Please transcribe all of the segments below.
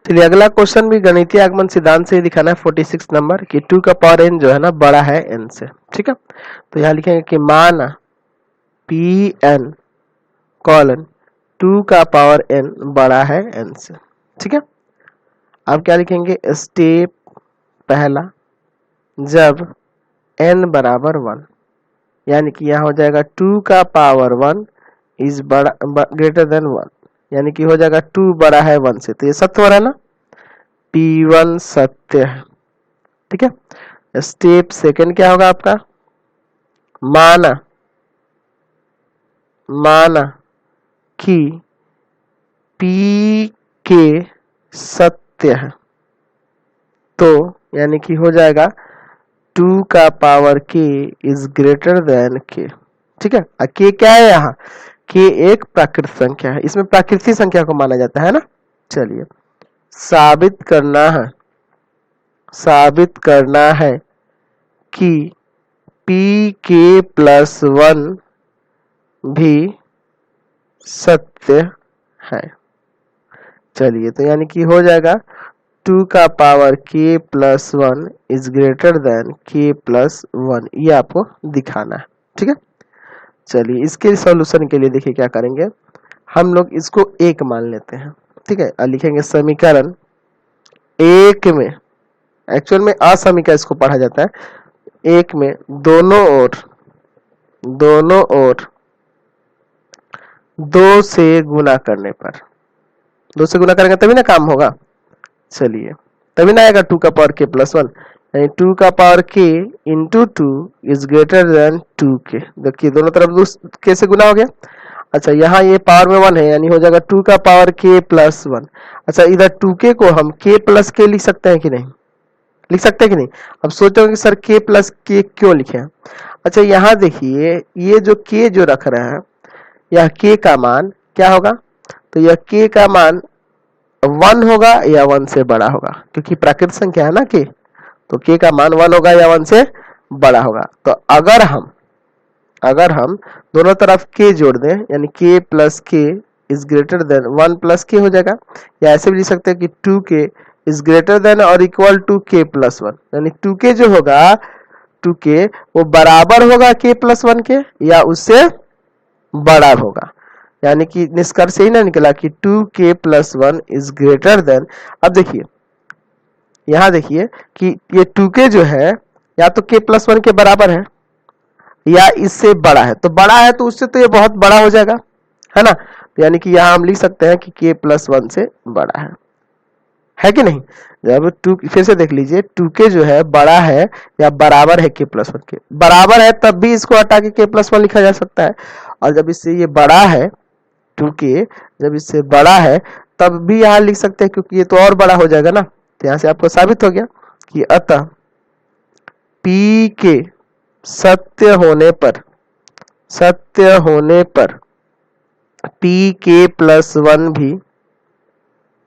चलिए अगला क्वेश्चन भी गणितीय आगमन सिद्धांत से ही दिखाना है 46 नंबर कि 2 का पावर n जो है ना बड़ा है n से। ठीक है, तो यहाँ लिखेंगे कि मान Pn कॉलन 2 का पावर n बड़ा है n से। ठीक है, अब क्या लिखेंगे, स्टेप पहला, जब n बराबर 1, यानी कि यहाँ हो जाएगा 2 का पावर 1 इज बड़ा ग्रेटर देन 1, यानी कि हो जाएगा 2 बड़ा है 1 से, तो ये सत्य हो रहा है ना, P1 सत्य है। ठीक है, स्टेप सेकंड क्या होगा आपका, माना कि P के सत्य है, तो यानी कि हो जाएगा 2 का power k is greater than k। ठीक है, k क्या है, यहाँ k एक प्राकृतिक संख्या है, इसमें प्राकृतिक संख्या को माना जाता है ना। चलिए साबित करना है कि pk प्लस 1 भी सत्य है। चलिए तो यानी कि हो जाएगा 2 का power k plus 1 is greater than k plus 1, ये आपको दिखाना है। ठीक है, चलिए इसके सॉल्यूशन के लिए देखिए क्या करेंगे, हम लोग इसको एक मान लेते हैं। ठीक है, और लिखेंगे समीकरण एक में, एक्चुअल में असमीकरण इसको पढ़ा जाता है, एक में दोनों ओर 2 से गुना करने पर, 2 से गुना करेंगे तभी ना काम होगा। चलिए तभी ना आएगा 2 का पावर k प्लस 1, यानी 2 का power k into 2 is greater than 2k। देखिए दोनों तरफ k से गुना हो गया। अच्छा यहाँ ये पावर में 1 है, यानी हो जाएगा 2 का पावर k प्लस 1। अच्छा इधर 2k को हम k प्लस k लिख सकते हैं कि नहीं, लिख सकते हैं कि नहीं। अब सोचोगे सर k प्लस k क्यों लिखे हैं। अच्छा यहाँ देखिए ये जो k जो रख रहे हैं, यह k का मान क्या होगा, तो यह k का मान 1 होगा या 1 से बड़ा होगा, क्योंकि प्राकृतिक संख्या है ना k, तो k का मान 1 होगा या 1 से बड़ा होगा। तो अगर हम दोनों तरफ k जोड़ दें, यानी k plus k is greater than 1 plus k हो जाएगा, या ऐसे भी लिख सकते हैं कि 2k इज ग्रेटर देन और इक्वल टू k प्लस 1, यानी 2k जो होगा 2k वो बराबर होगा k प्लस 1 के या उससे बड़ा होगा, यानी कि निष्कर्ष ही ना निकला कि 2k plus 1 is greater than. अब देखिए यहाँ देखिए कि ये 2k जो है या तो k प्लस 1 के बराबर है या इससे बड़ा है, तो बड़ा है तो उससे तो ये बहुत बड़ा हो जाएगा, है ना। तो यानी कि यहाँ हम लिख सकते हैं कि k प्लस 1 से बड़ा है कि नहीं। जब 2 फिर से देख लीजिए 2k जो है बड़ा है या बराबर है k प्लस 1 के, बराबर है तब भी इसको हटा के k प्लस 1 लिखा जा सकता है, और जब इससे ये बड़ा है 2k, जब इससे बड़ा है तब भी यहाँ लिख सकते हैं, क्योंकि ये तो और बड़ा हो जाएगा ना। तो यहाँ से आपको साबित हो गया कि अतः p के सत्य होने पर pk प्लस 1 भी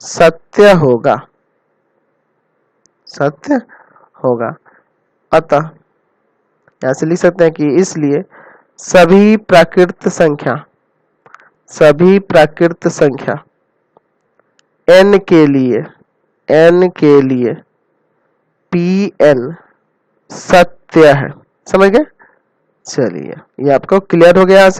सत्य होगा। अतः यहाँ से लिख सकते हैं कि इसलिए सभी प्राकृत संख्या n के लिए Pn सत्य है। समझ गए। चलिए ये आपको क्लियर हो गया।